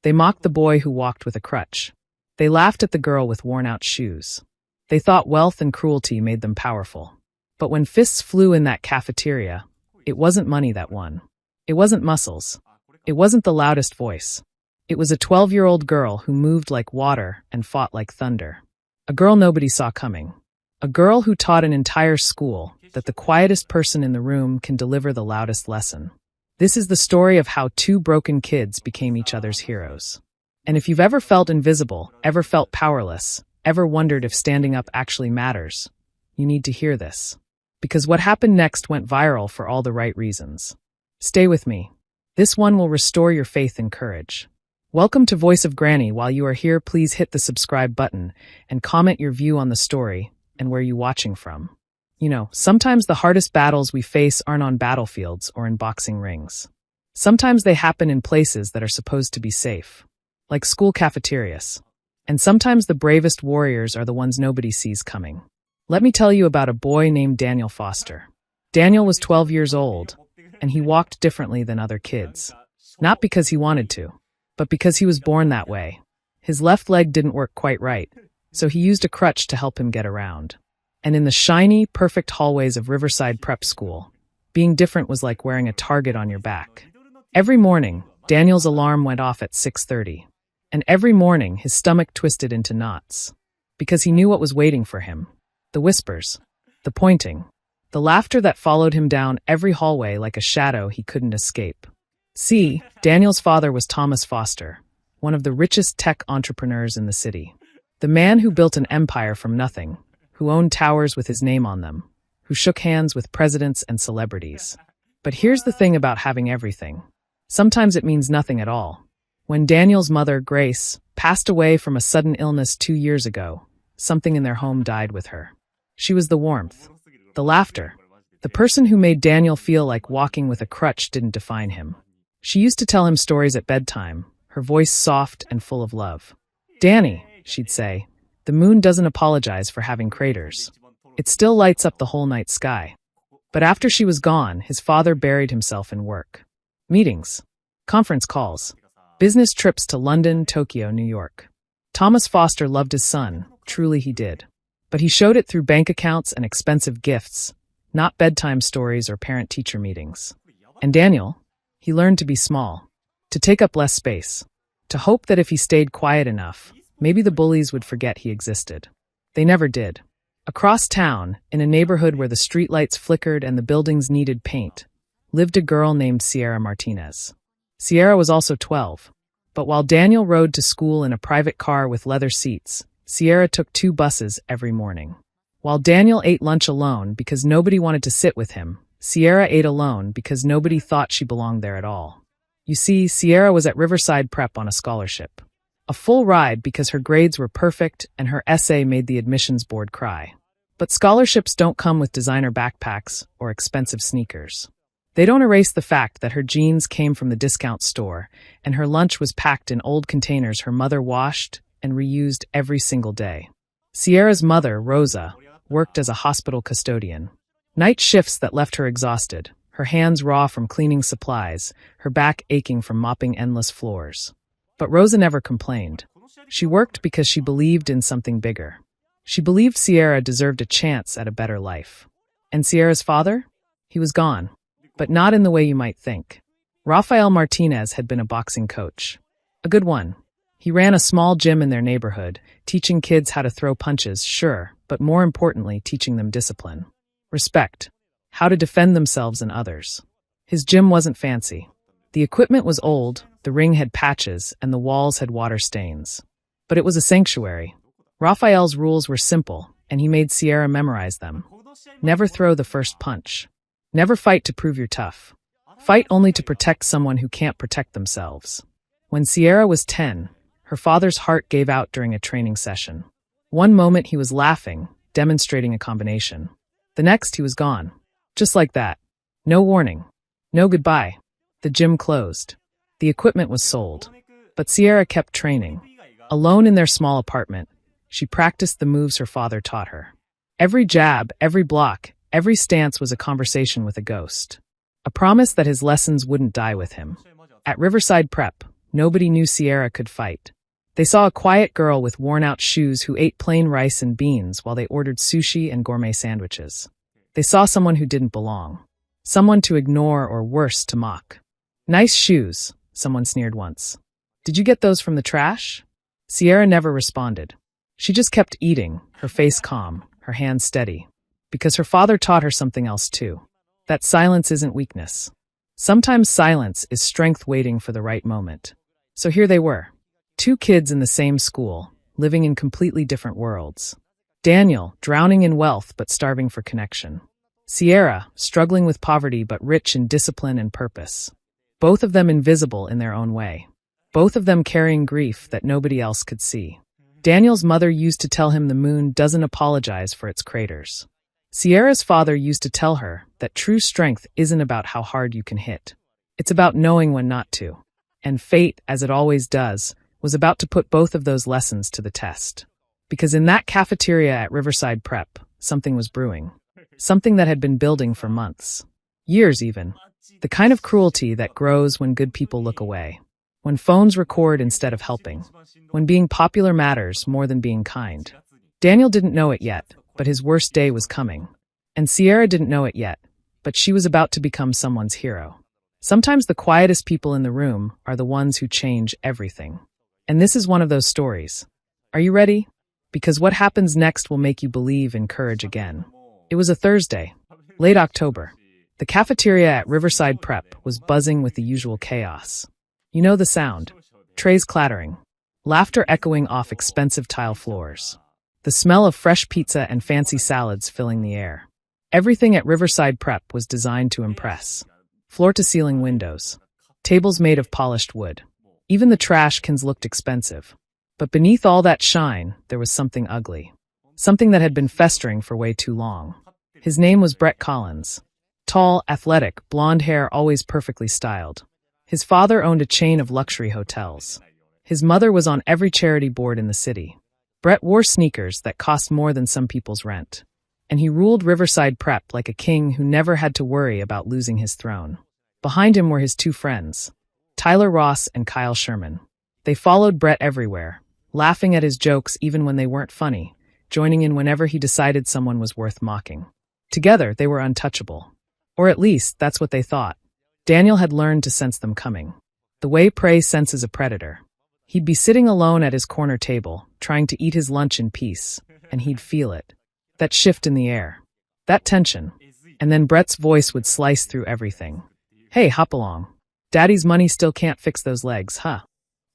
They mocked the boy who walked with a crutch. They laughed at the girl with worn-out shoes. They thought wealth and cruelty made them powerful. But when fists flew in that cafeteria, it wasn't money that won. It wasn't muscles. It wasn't the loudest voice. It was a 12-year-old girl who moved like water and fought like thunder. A girl nobody saw coming. A girl who taught an entire school that the quietest person in the room can deliver the loudest lesson. This is the story of how two broken kids became each other's heroes. And if you've ever felt invisible, ever felt powerless, ever wondered if standing up actually matters, you need to hear this. Because what happened next went viral for all the right reasons. Stay with me. This one will restore your faith and courage. Welcome to Voice of Granny. While you are here, please hit the subscribe button and comment your view on the story and where you're watching from. You know, sometimes the hardest battles we face aren't on battlefields or in boxing rings. Sometimes they happen in places that are supposed to be safe, like school cafeterias. And sometimes the bravest warriors are the ones nobody sees coming. Let me tell you about a boy named Daniel Foster. Daniel was 12 years old, and he walked differently than other kids. Not because he wanted to, but because he was born that way. His left leg didn't work quite right, so he used a crutch to help him get around. And in the shiny, perfect hallways of Riverside Prep School, being different was like wearing a target on your back. Every morning, Daniel's alarm went off at 6:30. And every morning, his stomach twisted into knots. Because he knew what was waiting for him. The whispers, the pointing, the laughter that followed him down every hallway like a shadow he couldn't escape. See, Daniel's father was Thomas Foster, one of the richest tech entrepreneurs in the city. The man who built an empire from nothing, who owned towers with his name on them, who shook hands with presidents and celebrities. But here's the thing about having everything. Sometimes it means nothing at all. When Daniel's mother, Grace, passed away from a sudden illness 2 years ago, something in their home died with her. She was the warmth, the laughter, the person who made Daniel feel like walking with a crutch didn't define him. She used to tell him stories at bedtime, her voice soft and full of love. "Danny," she'd say, "the moon doesn't apologize for having craters. It still lights up the whole night sky." But after she was gone, his father buried himself in work. Meetings, conference calls, business trips to London, Tokyo, New York. Thomas Foster loved his son, truly he did. But he showed it through bank accounts and expensive gifts, not bedtime stories or parent-teacher meetings. And Daniel, he learned to be small, to take up less space, to hope that if he stayed quiet enough, maybe the bullies would forget he existed. They never did. Across town, in a neighborhood where the streetlights flickered and the buildings needed paint, lived a girl named Sierra Martinez. Sierra was also 12, but while Daniel rode to school in a private car with leather seats, Sierra took 2 buses every morning. While Daniel ate lunch alone because nobody wanted to sit with him, Sierra ate alone because nobody thought she belonged there at all. You see, Sierra was at Riverside Prep on a scholarship. A full ride because her grades were perfect and her essay made the admissions board cry. But scholarships don't come with designer backpacks or expensive sneakers. They don't erase the fact that her jeans came from the discount store and her lunch was packed in old containers her mother washed and reused every single day. Sierra's mother, Rosa, worked as a hospital custodian. Night shifts that left her exhausted, her hands raw from cleaning supplies, her back aching from mopping endless floors. But Rosa never complained. She worked because she believed in something bigger. She believed Sierra deserved a chance at a better life. And Sierra's father? He was gone. But not in the way you might think. Rafael Martinez had been a boxing coach. A good one. He ran a small gym in their neighborhood, teaching kids how to throw punches, sure, but more importantly, teaching them discipline. Respect. How to defend themselves and others. His gym wasn't fancy. The equipment was old, the ring had patches, and the walls had water stains. But it was a sanctuary. Rafael's rules were simple, and he made Sierra memorize them. Never throw the first punch. Never fight to prove you're tough. Fight only to protect someone who can't protect themselves. When Sierra was 10, her father's heart gave out during a training session. One moment he was laughing, demonstrating a combination. The next he was gone. Just like that. No warning. No goodbye. The gym closed. The equipment was sold. But Sierra kept training. Alone in their small apartment, she practiced the moves her father taught her. Every jab, every block, every stance was a conversation with a ghost. A promise that his lessons wouldn't die with him. At Riverside Prep, Nobody knew Sierra could fight. They saw a quiet girl with worn-out shoes who ate plain rice and beans while they ordered sushi and gourmet sandwiches. They saw someone who didn't belong. Someone to ignore or worse, to mock. "Nice shoes," someone sneered once. "Did you get those from the trash?" Sierra never responded. She just kept eating, her face calm, her hands steady. Because her father taught her something else too. That silence isn't weakness. Sometimes silence is strength waiting for the right moment. So here they were. Two kids in the same school, living in completely different worlds. Daniel, drowning in wealth but starving for connection. Sierra, struggling with poverty but rich in discipline and purpose. Both of them invisible in their own way. Both of them carrying grief that nobody else could see. Daniel's mother used to tell him the moon doesn't apologize for its craters. Sierra's father used to tell her that true strength isn't about how hard you can hit. It's about knowing when not to. And fate, as it always does, was about to put both of those lessons to the test. Because in that cafeteria at Riverside Prep, something was brewing. Something that had been building for months. Years even. The kind of cruelty that grows when good people look away. When phones record instead of helping. When being popular matters more than being kind. Daniel didn't know it yet, but his worst day was coming. And Sierra didn't know it yet, but she was about to become someone's hero. Sometimes the quietest people in the room are the ones who change everything. And this is one of those stories. Are you ready? Because what happens next will make you believe in courage again. It was a Thursday, late October. The cafeteria at Riverside Prep was buzzing with the usual chaos. You know the sound. Trays clattering. Laughter echoing off expensive tile floors. The smell of fresh pizza and fancy salads filling the air. Everything at Riverside Prep was designed to impress. Floor-to-ceiling windows. Tables made of polished wood. Even the trash cans looked expensive. But beneath all that shine, there was something ugly. Something that had been festering for way too long. His name was Brett Collins. Tall, athletic, blonde hair always perfectly styled. His father owned a chain of luxury hotels. His mother was on every charity board in the city. Brett wore sneakers that cost more than some people's rent. And he ruled Riverside Prep like a king who never had to worry about losing his throne. Behind him were his two friends, Tyler Ross and Kyle Sherman. They followed Brett everywhere, laughing at his jokes even when they weren't funny, joining in whenever he decided someone was worth mocking. Together, they were untouchable. Or at least, that's what they thought. Daniel had learned to sense them coming. The way prey senses a predator. He'd be sitting alone at his corner table, trying to eat his lunch in peace, and he'd feel it. That shift in the air. That tension. And then Brett's voice would slice through everything. "Hey, hop along. Daddy's money still can't fix those legs, huh?"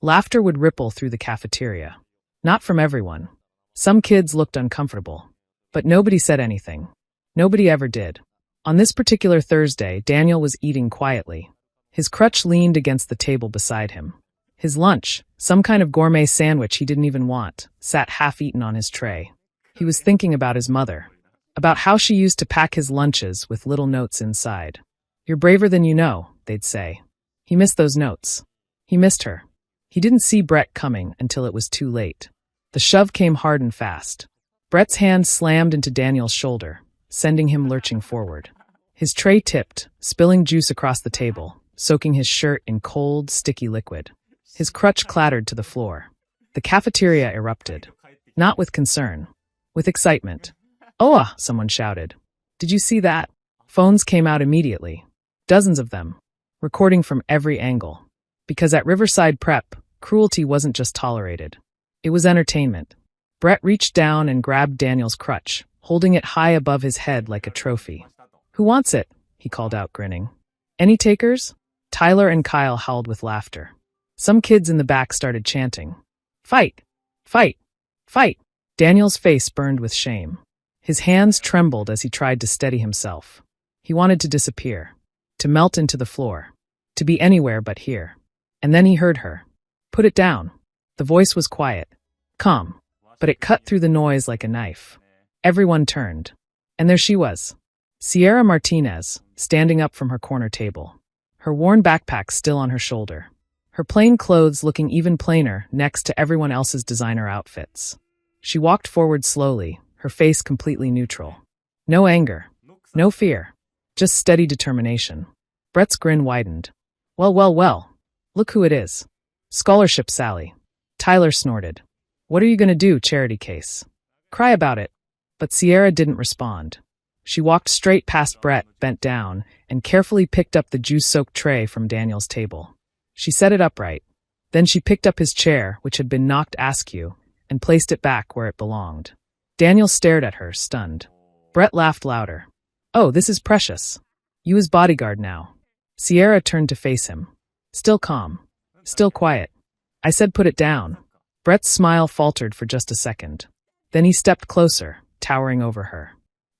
Laughter would ripple through the cafeteria. Not from everyone. Some kids looked uncomfortable. But nobody said anything. Nobody ever did. On this particular Thursday, Daniel was eating quietly. His crutch leaned against the table beside him. His lunch, some kind of gourmet sandwich he didn't even want, sat half-eaten on his tray. He was thinking about his mother. About how she used to pack his lunches with little notes inside. "You're braver than you know," they'd say. He missed those notes. He missed her. He didn't see Brett coming until it was too late. The shove came hard and fast. Brett's hand slammed into Daniel's shoulder, sending him lurching forward. His tray tipped, spilling juice across the table, soaking his shirt in cold, sticky liquid. His crutch clattered to the floor. The cafeteria erupted. Not with concern. With excitement. "Oh!" someone shouted. "Did you see that?" Phones came out immediately. Dozens of them. Recording from every angle. Because at Riverside Prep, cruelty wasn't just tolerated. It was entertainment. Brett reached down and grabbed Daniel's crutch, holding it high above his head like a trophy. "Who wants it?" he called out, grinning. "Any takers?" Tyler and Kyle howled with laughter. Some kids in the back started chanting. "Fight! Fight! Fight!" Daniel's face burned with shame. His hands trembled as he tried to steady himself. He wanted to disappear. To melt into the floor. To be anywhere but here. And then he heard her. "Put it down." The voice was quiet. Calm. But it cut through the noise like a knife. Everyone turned. And there she was. Sierra Martinez, standing up from her corner table. Her worn backpack still on her shoulder. Her plain clothes looking even plainer next to everyone else's designer outfits. She walked forward slowly, her face completely neutral. No anger. No fear. Just steady determination. Brett's grin widened. Well, well, well. Look who it is. Scholarship Sally. Tyler snorted. What are you going to do, charity case? Cry about it. But Sierra didn't respond. She walked straight past Brett, bent down, and carefully picked up the juice-soaked tray from Daniel's table. She set it upright. Then she picked up his chair, which had been knocked askew, and placed it back where it belonged. Daniel stared at her, stunned. Brett laughed louder. Oh, this is precious. You his bodyguard now. Sierra turned to face him. Still calm. Still quiet. I said put it down. Brett's smile faltered for just a second. Then he stepped closer, towering over her.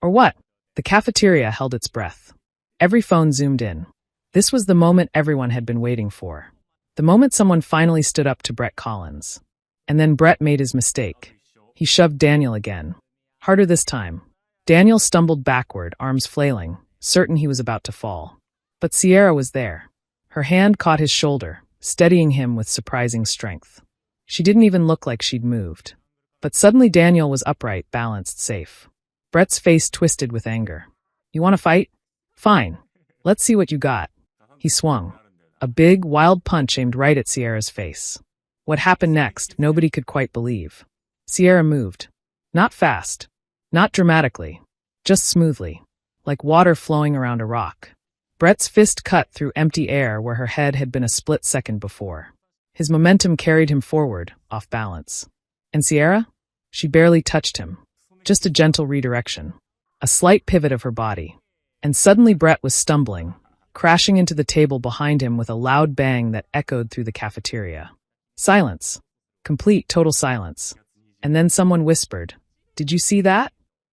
Or what? The cafeteria held its breath. Every phone zoomed in. This was the moment everyone had been waiting for. The moment someone finally stood up to Brett Collins. And then Brett made his mistake. He shoved Daniel again. Harder this time. Daniel stumbled backward, arms flailing, certain he was about to fall. But Sierra was there. Her hand caught his shoulder, steadying him with surprising strength. She didn't even look like she'd moved. But suddenly Daniel was upright, balanced, safe. Brett's face twisted with anger. You want to fight? Fine. Let's see what you got. He swung. A big, wild punch aimed right at Sierra's face. What happened next, nobody could quite believe. Sierra moved. Not fast. Not dramatically. Just smoothly. Like water flowing around a rock. Brett's fist cut through empty air where her head had been a split second before. His momentum carried him forward, off balance. And Sierra? She barely touched him. Just a gentle redirection. A slight pivot of her body. And suddenly Brett was stumbling, crashing into the table behind him with a loud bang that echoed through the cafeteria. Silence. Complete, total silence. And then someone whispered, Did you see that?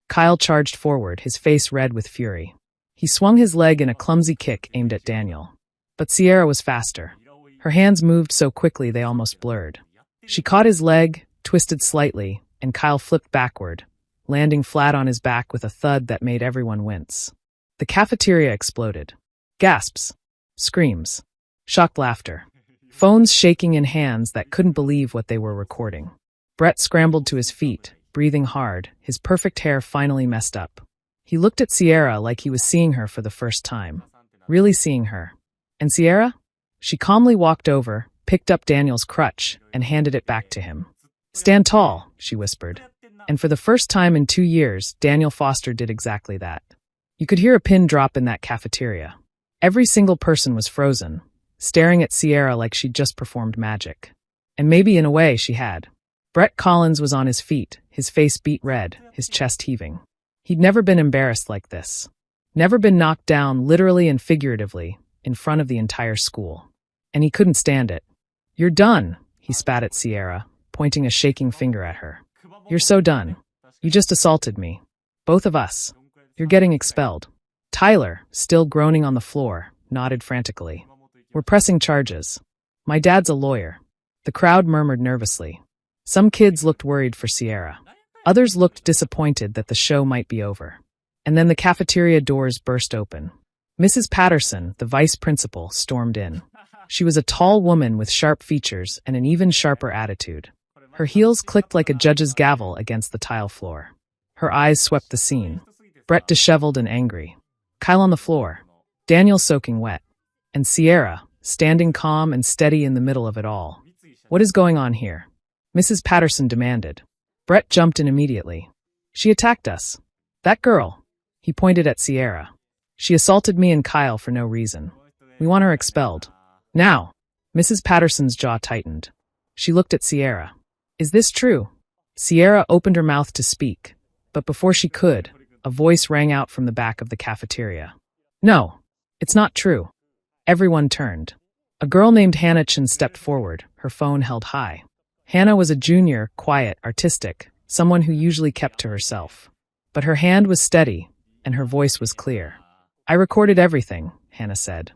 Kyle charged forward, his face red with fury. He swung his leg in a clumsy kick aimed at Daniel. But Sierra was faster. Her hands moved so quickly they almost blurred. She caught his leg, twisted slightly, and Kyle flipped backward, landing flat on his back with a thud that made everyone wince. The cafeteria exploded. Gasps. Screams. Shocked laughter. Phones shaking in hands that couldn't believe what they were recording. Brett scrambled to his feet, breathing hard, his perfect hair finally messed up. He looked at Sierra like he was seeing her for the first time. Really seeing her. And Sierra? She calmly walked over, picked up Daniel's crutch, and handed it back to him. Stand tall, she whispered. And for the first time in 2 years, Daniel Foster did exactly that. You could hear a pin drop in that cafeteria. Every single person was frozen, staring at Sierra like she'd just performed magic. And maybe in a way she had. Brett Collins was on his feet, his face beet red, his chest heaving. He'd never been embarrassed like this. Never been knocked down, literally and figuratively, in front of the entire school. And he couldn't stand it. You're done, he spat at Sierra, pointing a shaking finger at her. You're so done. You just assaulted me. Both of us. You're getting expelled. Tyler, still groaning on the floor, nodded frantically. We're pressing charges. My dad's a lawyer. The crowd murmured nervously. Some kids looked worried for Sierra. Others looked disappointed that the show might be over. And then the cafeteria doors burst open. Mrs. Patterson, the vice principal, stormed in. She was a tall woman with sharp features and an even sharper attitude. Her heels clicked like a judge's gavel against the tile floor. Her eyes swept the scene. Brett disheveled and angry. Kyle on the floor. Daniel soaking wet. And Sierra, standing calm and steady in the middle of it all. What is going on here? Mrs. Patterson demanded. Brett jumped in immediately. She attacked us. That girl. He pointed at Sierra. She assaulted me and Kyle for no reason. We want her expelled. Now. Mrs. Patterson's jaw tightened. She looked at Sierra. Is this true? Sierra opened her mouth to speak, but before she could, a voice rang out from the back of the cafeteria. No, it's not true. Everyone turned. A girl named Hannah Chen stepped forward, her phone held high. Hannah was a junior, quiet, artistic, someone who usually kept to herself. But her hand was steady, and her voice was clear. I recorded everything, Hannah said.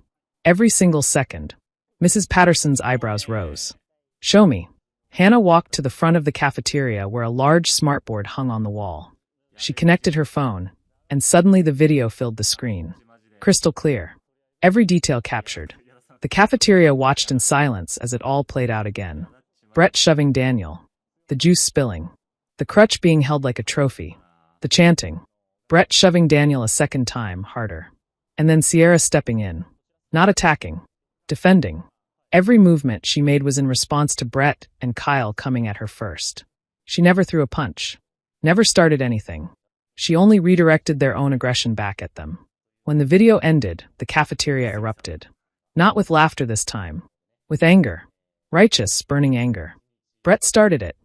Every single second. Mrs. Patterson's eyebrows rose. Show me. Hannah walked to the front of the cafeteria where a large smartboard hung on the wall. She connected her phone, and suddenly the video filled the screen. Crystal clear. Every detail captured. The cafeteria watched in silence as it all played out again. Brett shoving Daniel. The juice spilling. The crutch being held like a trophy. The chanting. Brett shoving Daniel a second time, harder. And then Sierra stepping in. Not attacking. Defending. Every movement she made was in response to Brett and Kyle coming at her first. She never threw a punch, never started anything. She only redirected their own aggression back at them. When the video ended, the cafeteria erupted. Not with laughter this time. With anger. Righteous, burning anger. Brett started it.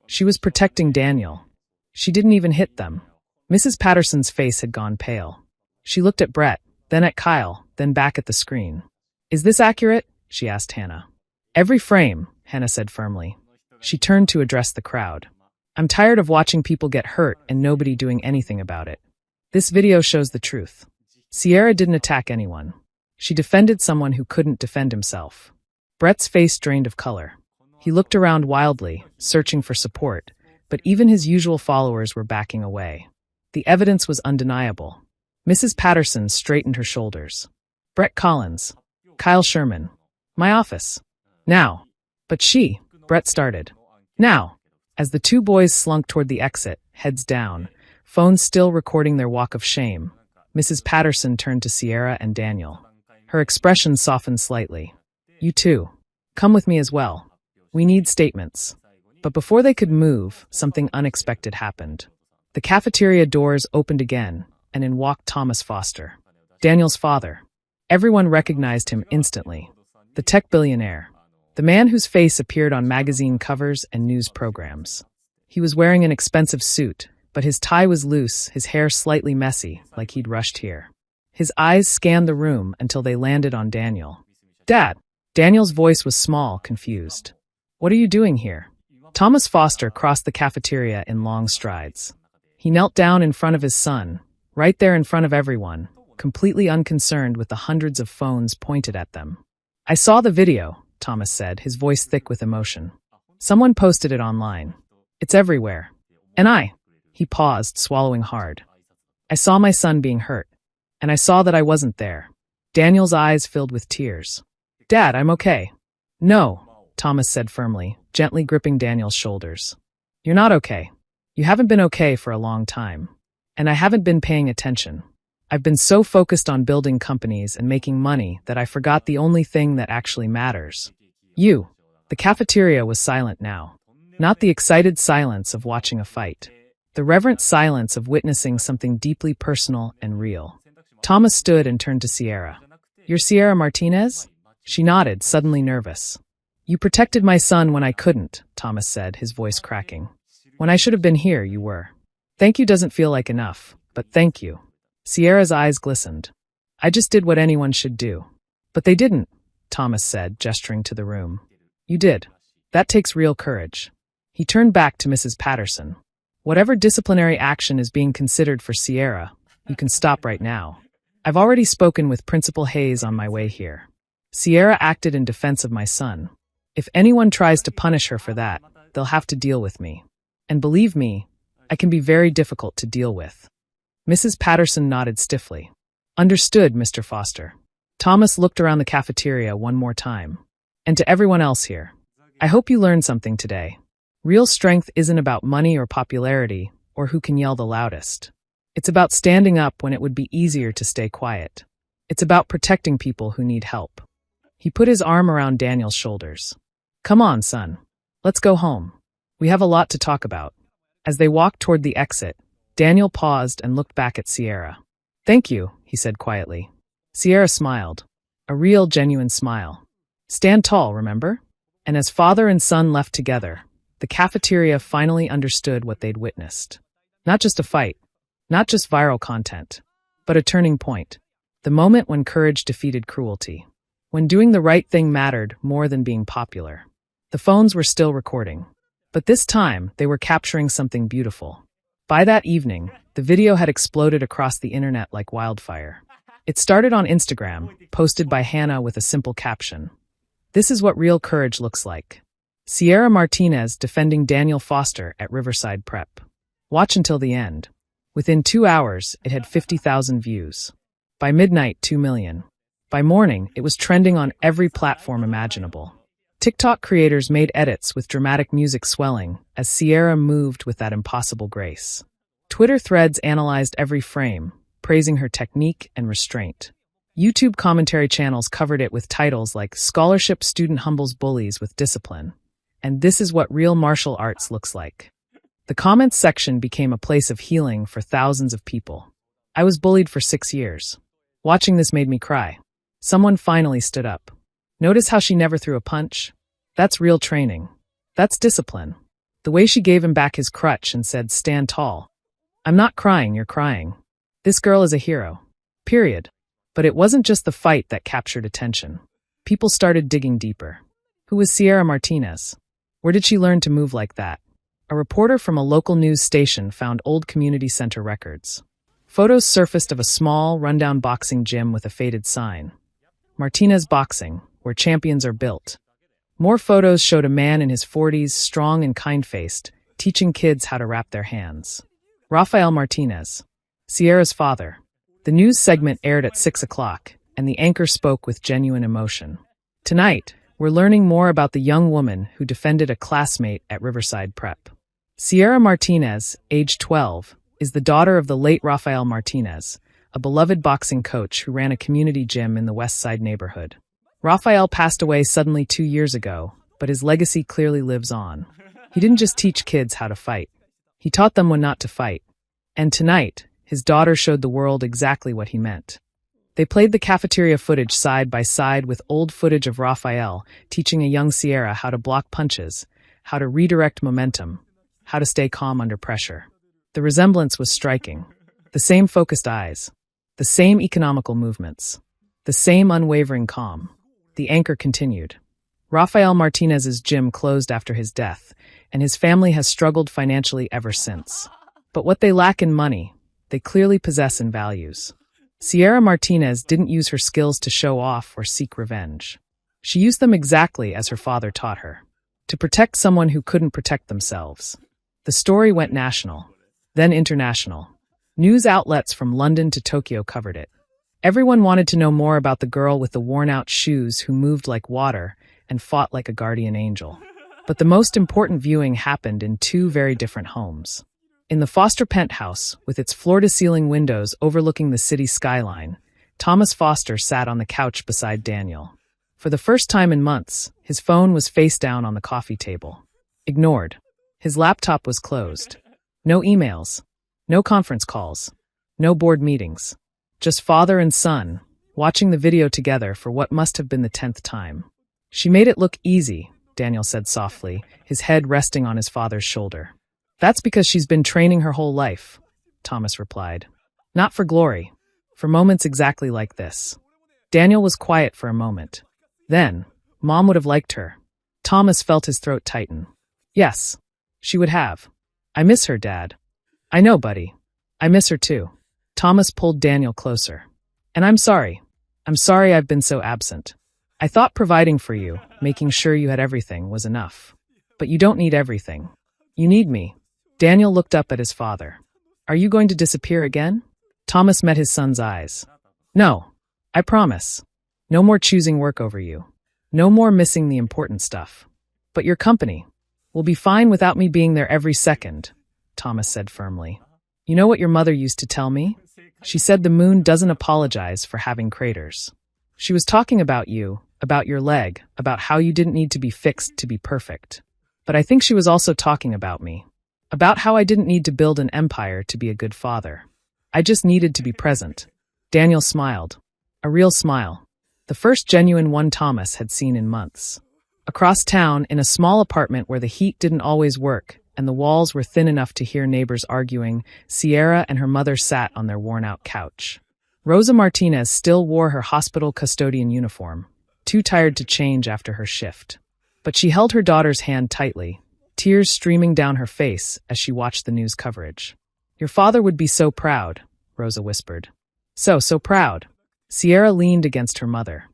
She was protecting Daniel. She didn't even hit them. Mrs. Patterson's face had gone pale. She looked at Brett, then at Kyle, then back at the screen. "Is this accurate?" she asked Hannah. "Every frame," Hannah said firmly. She turned to address the crowd. "I'm tired of watching people get hurt and nobody doing anything about it. This video shows the truth. Sierra didn't attack anyone. She defended someone who couldn't defend himself." Brett's face drained of color. He looked around wildly, searching for support, but even his usual followers were backing away. The evidence was undeniable. Mrs. Patterson straightened her shoulders. "Brett Collins. Kyle Sherman. My office. Now." "But she," Brett started. "Now." As the two boys slunk toward the exit, heads down, phones still recording their walk of shame, Mrs. Patterson turned to Sierra and Daniel. Her expression softened slightly. "You two. Come with me as well. We need statements." But before they could move, something unexpected happened. The cafeteria doors opened again, and in walked Thomas Foster, Daniel's father. Everyone recognized him instantly. The tech billionaire. The man whose face appeared on magazine covers and news programs. He was wearing an expensive suit, but his tie was loose, his hair slightly messy, like he'd rushed here. His eyes scanned the room until they landed on Daniel. "Dad!" Daniel's voice was small, confused. "What are you doing here?" Thomas Foster crossed the cafeteria in long strides. He knelt down in front of his son, right there in front of everyone, completely unconcerned with the hundreds of phones pointed at them. "I saw the video," Thomas said, his voice thick with emotion. "Someone posted it online. It's everywhere. And He paused, swallowing hard. "I saw my son being hurt. And I saw that I wasn't there." Daniel's eyes filled with tears. "Dad, I'm okay." "No," Thomas said firmly, gently gripping Daniel's shoulders. "You're not okay. You haven't been okay for a long time. And I haven't been paying attention. I've been so focused on building companies and making money that I forgot the only thing that actually matters. You." The cafeteria was silent now. Not the excited silence of watching a fight. The reverent silence of witnessing something deeply personal and real. Thomas stood and turned to Sierra. "You're Sierra Martinez?" She nodded, suddenly nervous. "You protected my son when I couldn't," Thomas said, his voice cracking. "When I should have been here, you were. Thank you doesn't feel like enough, but thank you." Sierra's eyes glistened. "I just did what anyone should do." "But they didn't," Thomas said, gesturing to the room. "You did. That takes real courage." He turned back to Mrs. Patterson. "Whatever disciplinary action is being considered for Sierra, you can stop right now. I've already spoken with Principal Hayes on my way here. Sierra acted in defense of my son. If anyone tries to punish her for that, they'll have to deal with me. And believe me, I can be very difficult to deal with." Mrs. Patterson nodded stiffly. "Understood, Mr. Foster." Thomas looked around the cafeteria one more time. "And to everyone else here, I hope you learned something today. Real strength isn't about money or popularity or who can yell the loudest. It's about standing up when it would be easier to stay quiet. It's about protecting people who need help." He put his arm around Daniel's shoulders. "Come on, son. Let's go home. We have a lot to talk about." As they walked toward the exit, Daniel paused and looked back at Sierra. "Thank you," he said quietly. Sierra smiled. A real, genuine smile. "Stand tall, remember?" And as father and son left together, the cafeteria finally understood what they'd witnessed. Not just a fight, not just viral content, but a turning point. The moment when courage defeated cruelty. When doing the right thing mattered more than being popular. The phones were still recording. But this time, they were capturing something beautiful. By that evening, the video had exploded across the internet like wildfire. It started on Instagram, posted by Hannah with a simple caption. "This is what real courage looks like. Sierra Martinez defending Daniel Foster at Riverside Prep. Watch until the end." Within 2 hours, it had 50,000 views. By midnight, 2 million. By morning, it was trending on every platform imaginable. TikTok creators made edits with dramatic music swelling as Sierra moved with that impossible grace. Twitter threads analyzed every frame, praising her technique and restraint. YouTube commentary channels covered it with titles like "Scholarship Student Humbles Bullies with Discipline," and "This is what real martial arts looks like." The comments section became a place of healing for thousands of people. I was bullied for 6 years. Watching this made me cry. Someone finally stood up. Notice how she never threw a punch? That's real training. That's discipline. The way she gave him back his crutch and said, "Stand tall." I'm not crying, you're crying. This girl is a hero. Period. But it wasn't just the fight that captured attention. People started digging deeper. Who was Sierra Martinez? Where did she learn to move like that? A reporter from a local news station found old community center records. Photos surfaced of a small, rundown boxing gym with a faded sign. Martinez Boxing, where champions are built. More photos showed a man in his 40s, strong and kind-faced, teaching kids how to wrap their hands. Rafael Martinez, Sierra's father. The news segment aired at 6 o'clock, and the anchor spoke with genuine emotion. Tonight, we're learning more about the young woman who defended a classmate at Riverside Prep. Sierra Martinez, age 12, is the daughter of the late Rafael Martinez, a beloved boxing coach who ran a community gym in the West Side neighborhood. Rafael passed away suddenly 2 years ago, but his legacy clearly lives on. He didn't just teach kids how to fight. He taught them when not to fight. And tonight, his daughter showed the world exactly what he meant. They played the cafeteria footage side by side with old footage of Rafael teaching a young Sierra how to block punches, how to redirect momentum, how to stay calm under pressure. The resemblance was striking. The same focused eyes, the same economical movements, the same unwavering calm. The anchor continued. Rafael Martinez's gym closed after his death, and his family has struggled financially ever since. But what they lack in money, they clearly possess in values. Sierra Martinez didn't use her skills to show off or seek revenge. She used them exactly as her father taught her, to protect someone who couldn't protect themselves. The story went national, then international. News outlets from London to Tokyo covered it. Everyone wanted to know more about the girl with the worn-out shoes who moved like water and fought like a guardian angel. But the most important viewing happened in 2 very different homes. In the Foster penthouse, with its floor-to-ceiling windows overlooking the city skyline, Thomas Foster sat on the couch beside Daniel. For the first time in months, his phone was face down on the coffee table. Ignored. His laptop was closed. No emails. No conference calls. No board meetings. Just father and son, watching the video together for what must have been the 10th time. "She made it look easy," Daniel said softly, his head resting on his father's shoulder. "That's because she's been training her whole life," Thomas replied. "Not for glory, for moments exactly like this." Daniel was quiet for a moment. Then, "Mom would have liked her." Thomas felt his throat tighten. "Yes, she would have. I miss her, Dad." "I know, buddy. I miss her too." Thomas pulled Daniel closer. "And I'm sorry. I'm sorry I've been so absent. I thought providing for you, making sure you had everything, was enough. But you don't need everything. You need me." Daniel looked up at his father. "Are you going to disappear again?" Thomas met his son's eyes. "No, I promise. No more choosing work over you. No more missing the important stuff. But your company will be fine without me being there every second," Thomas said firmly. "You know what your mother used to tell me? She said the moon doesn't apologize for having craters. She was talking about you, about your leg, about how you didn't need to be fixed to be perfect. But I think she was also talking about me, about how I didn't need to build an empire to be a good father. I just needed to be present." Daniel smiled. A real smile. The first genuine one Thomas had seen in months. Across town, in a small apartment where the heat didn't always work and the walls were thin enough to hear neighbors arguing, Sierra and her mother sat on their worn-out couch. Rosa Martinez still wore her hospital custodian uniform, too tired to change after her shift. But she held her daughter's hand tightly, tears streaming down her face as she watched the news coverage. "Your father would be so proud," Rosa whispered. So proud." Sierra leaned against her mother.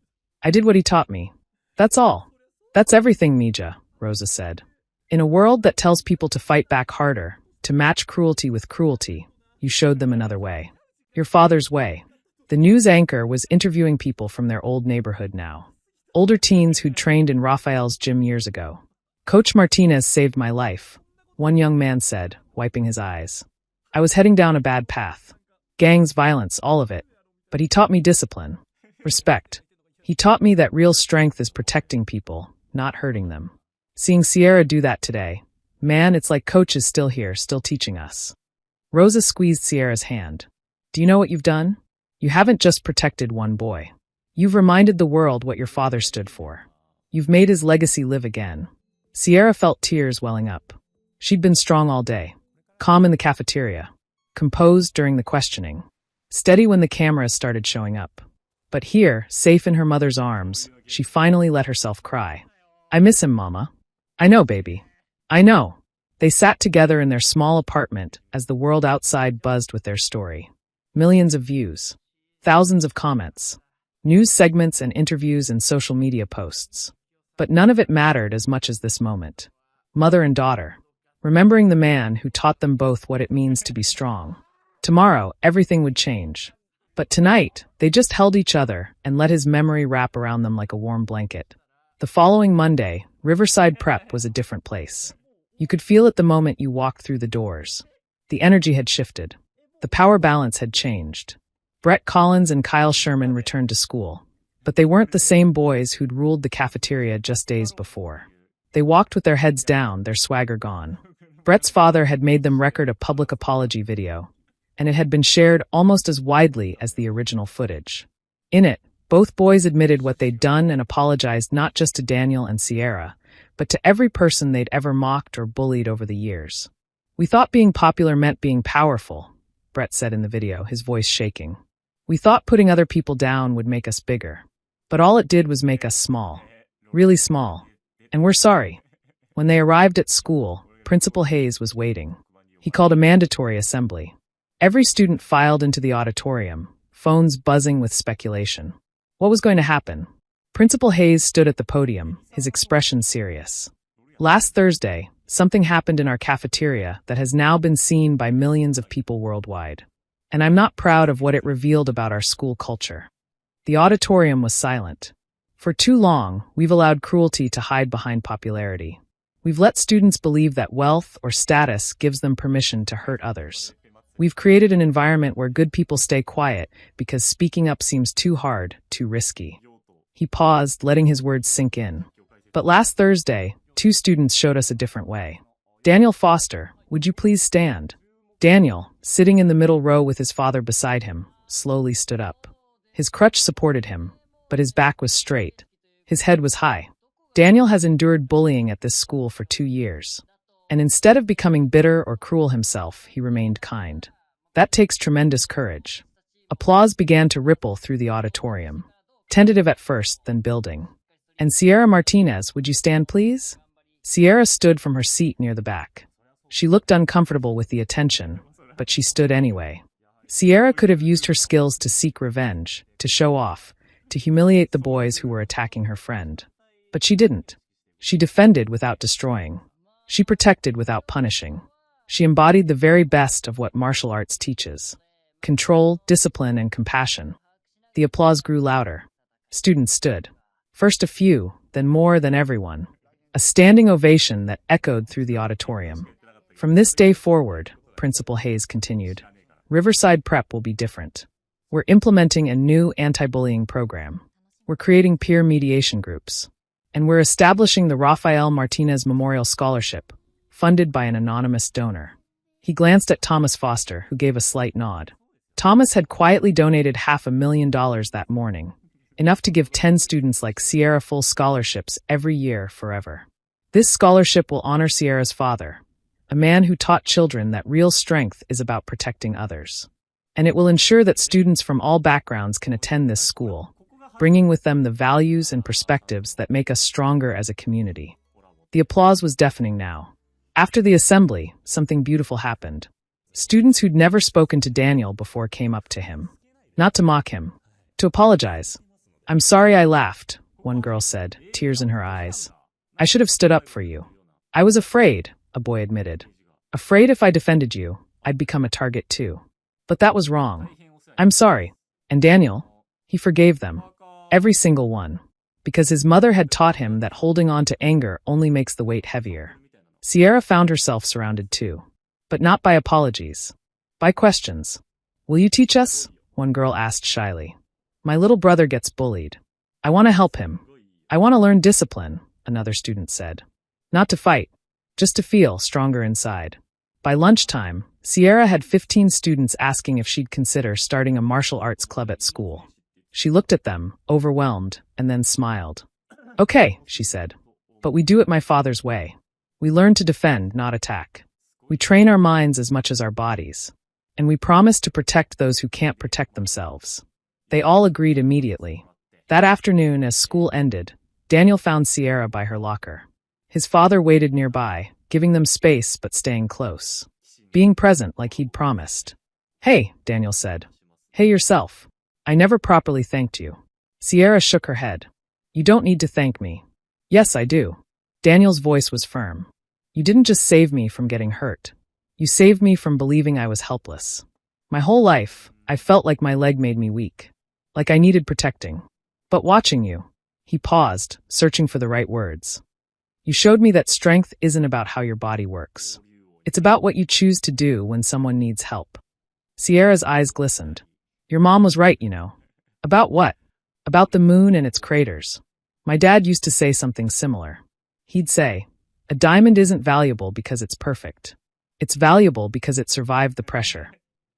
"I did what he taught me. That's all. That's everything, Mija," Rosa said. "In a world that tells people to fight back harder, to match cruelty with cruelty, you showed them another way. Your father's way." The news anchor was interviewing people from their old neighborhood now. Older teens who'd trained in Rafael's gym years ago. "Coach Martinez saved my life," one young man said, wiping his eyes. "I was heading down a bad path. Gangs, violence, all of it. But he taught me discipline. Respect. He taught me that real strength is protecting people, not hurting them. Seeing Sierra do that today, man, it's like Coach is still here, still teaching us. Rosa squeezed Sierra's hand. Do you know what you've done? You haven't just protected one boy. You've reminded the world what your father stood for. You've made his legacy live again. Sierra felt tears welling up. She'd been strong all day, calm in the cafeteria, composed during the questioning, steady when the cameras started showing up. But here, safe in her mother's arms, she finally let herself cry. I miss him, Mama. I know, baby. I know. They sat together in their small apartment as the world outside buzzed with their story. Millions of views, thousands of comments, news segments and interviews and social media posts. But none of it mattered as much as this moment. Mother and daughter, remembering the man who taught them both what it means to be strong. Tomorrow, everything would change. But tonight, they just held each other and let his memory wrap around them like a warm blanket. The following Monday, Riverside Prep was a different place. You could feel it the moment you walked through the doors. The energy had shifted. The power balance had changed. Brett Collins and Kyle Sherman returned to school, but they weren't the same boys who'd ruled the cafeteria just days before. They walked with their heads down, their swagger gone. Brett's father had made them record a public apology video, and it had been shared almost as widely as the original footage. In it, both boys admitted what they'd done and apologized not just to Daniel and Sierra, but to every person they'd ever mocked or bullied over the years. We thought being popular meant being powerful, Brett said in the video, his voice shaking. We thought putting other people down would make us bigger. But all it did was make us small. Really small. And we're sorry. When they arrived at school, Principal Hayes was waiting. He called a mandatory assembly. Every student filed into the auditorium, phones buzzing with speculation. What was going to happen? Principal Hayes stood at the podium, his expression serious. Last Thursday, something happened in our cafeteria that has now been seen by millions of people worldwide. And I'm not proud of what it revealed about our school culture. The auditorium was silent. For too long, we've allowed cruelty to hide behind popularity. We've let students believe that wealth or status gives them permission to hurt others. We've created an environment where good people stay quiet because speaking up seems too hard, too risky. He paused, letting his words sink in. But last Thursday, 2 students showed us a different way. Daniel Foster, would you please stand? Daniel, sitting in the middle row with his father beside him, slowly stood up. His crutch supported him, but his back was straight. His head was high. Daniel has endured bullying at this school for 2 years. And instead of becoming bitter or cruel himself, he remained kind. That takes tremendous courage. Applause began to ripple through the auditorium. Tentative at first, then building. And Sierra Martinez, would you stand please? Sierra stood from her seat near the back. She looked uncomfortable with the attention, but she stood anyway. Sierra could have used her skills to seek revenge, to show off, to humiliate the boys who were attacking her friend. But she didn't. She defended without destroying. She protected without punishing. She embodied the very best of what martial arts teaches: control, discipline, and compassion. The applause grew louder. Students stood. First a few, then more than everyone. A standing ovation that echoed through the auditorium. From this day forward, Principal Hayes continued, Riverside Prep will be different. We're implementing a new anti-bullying program. We're creating peer mediation groups. And we're establishing the Rafael Martinez Memorial Scholarship, funded by an anonymous donor. He glanced at Thomas Foster, who gave a slight nod. Thomas had quietly donated $500,000 that morning, enough to give 10 students like Sierra full scholarships every year forever. This scholarship will honor Sierra's father, a man who taught children that real strength is about protecting others. And it will ensure that students from all backgrounds can attend this school, bringing with them the values and perspectives that make us stronger as a community. The applause was deafening now. After the assembly, something beautiful happened. Students who'd never spoken to Daniel before came up to him. Not to mock him, to apologize. I'm sorry I laughed, one girl said, tears in her eyes. I should have stood up for you. I was afraid, a boy admitted. Afraid if I defended you, I'd become a target too. But that was wrong. I'm sorry. And Daniel, he forgave them. Every single one. Because his mother had taught him that holding on to anger only makes the weight heavier. Sierra found herself surrounded too. But not by apologies. By questions. Will you teach us? One girl asked shyly. My little brother gets bullied. I want to help him. I want to learn discipline, another student said. Not to fight, just to feel stronger inside. By lunchtime, Sierra had 15 students asking if she'd consider starting a martial arts club at school. She looked at them, overwhelmed, and then smiled. Okay, she said. But we do it my father's way. We learn to defend, not attack. We train our minds as much as our bodies. And we promise to protect those who can't protect themselves. They all agreed immediately. That afternoon, as school ended, Daniel found Sierra by her locker. His father waited nearby, giving them space but staying close. Being present like he'd promised. Hey, Daniel said. Hey yourself. I never properly thanked you. Sierra shook her head. You don't need to thank me. Yes, I do. Daniel's voice was firm. You didn't just save me from getting hurt. You saved me from believing I was helpless. My whole life, I felt like my leg made me weak. Like I needed protecting. But watching you, he paused, searching for the right words. You showed me that strength isn't about how your body works. It's about what you choose to do when someone needs help. Sierra's eyes glistened. Your mom was right, you know. About what? About the moon and its craters. My dad used to say something similar. He'd say, a diamond isn't valuable because it's perfect. It's valuable because it survived the pressure.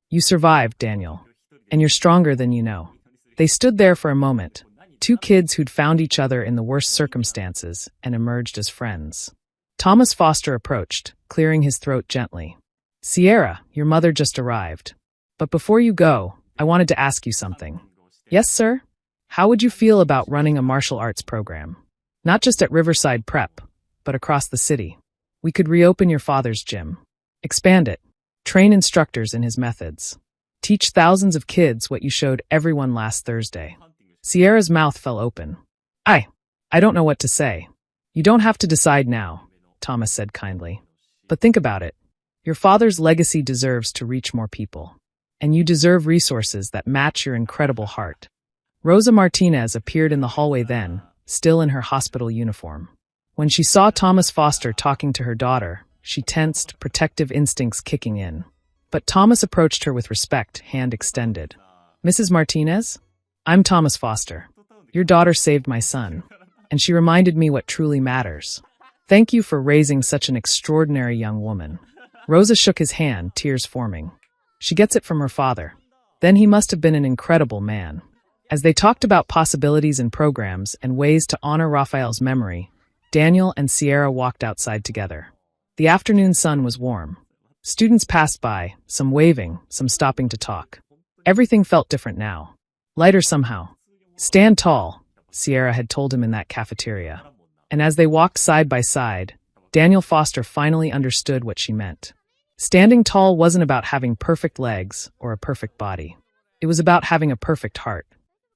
You survived, Daniel. And you're stronger than you know. They stood there for a moment, two kids who'd found each other in the worst circumstances and emerged as friends. Thomas Foster approached, clearing his throat gently. Sierra, your mother just arrived. But before you go, I wanted to ask you something. Yes, sir? How would you feel about running a martial arts program? Not just at Riverside Prep, but across the city. We could reopen your father's gym. Expand it. Train instructors in his methods. Teach thousands of kids what you showed everyone last Thursday. Sierra's mouth fell open. I don't know what to say. You don't have to decide now, Thomas said kindly. But think about it. Your father's legacy deserves to reach more people. And you deserve resources that match your incredible heart. Rosa Martinez appeared in the hallway then, still in her hospital uniform. When she saw Thomas Foster talking to her daughter, she tensed, protective instincts kicking in. But Thomas approached her with respect, hand extended. Mrs. Martinez? I'm Thomas Foster. Your daughter saved my son. And she reminded me what truly matters. Thank you for raising such an extraordinary young woman. Rosa shook his hand, tears forming. She gets it from her father. Then he must have been an incredible man. As they talked about possibilities and programs and ways to honor Raphael's memory, Daniel and Sierra walked outside together. The afternoon sun was warm. Students passed by, some waving, some stopping to talk. Everything felt different now. Lighter somehow. Stand tall, Sierra had told him in that cafeteria. And as they walked side by side, Daniel Foster finally understood what she meant. Standing tall wasn't about having perfect legs or a perfect body. It was about having a perfect heart.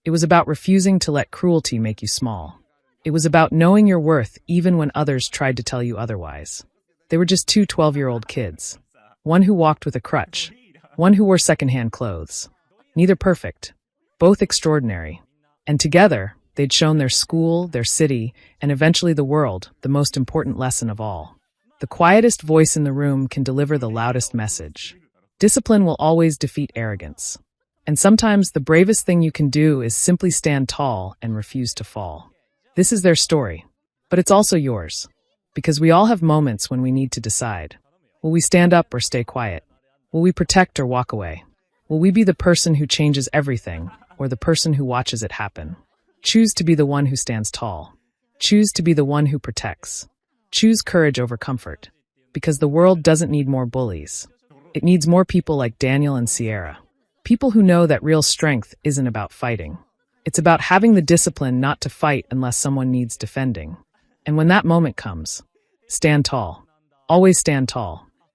It was about refusing to let cruelty make you small. It was about knowing your worth even when others tried to tell you otherwise. They were just two 12-year-old kids. One who walked with a crutch. One who wore secondhand clothes. Neither perfect. Both extraordinary. And together, they'd shown their school, their city, and eventually the world, the most important lesson of all. The quietest voice in the room can deliver the loudest message. Discipline will always defeat arrogance. And sometimes the bravest thing you can do is simply stand tall and refuse to fall. This is their story. But it's also yours. Because we all have moments when we need to decide. Will we stand up or stay quiet? Will we protect or walk away? Will we be the person who changes everything, or the person who watches it happen? Choose to be the one who stands tall. Choose to be the one who protects. Choose courage over comfort. Because the world doesn't need more bullies. It needs more people like Daniel and Sierra. People who know that real strength isn't about fighting. It's about having the discipline not to fight unless someone needs defending. And when that moment comes, stand tall. Always stand tall.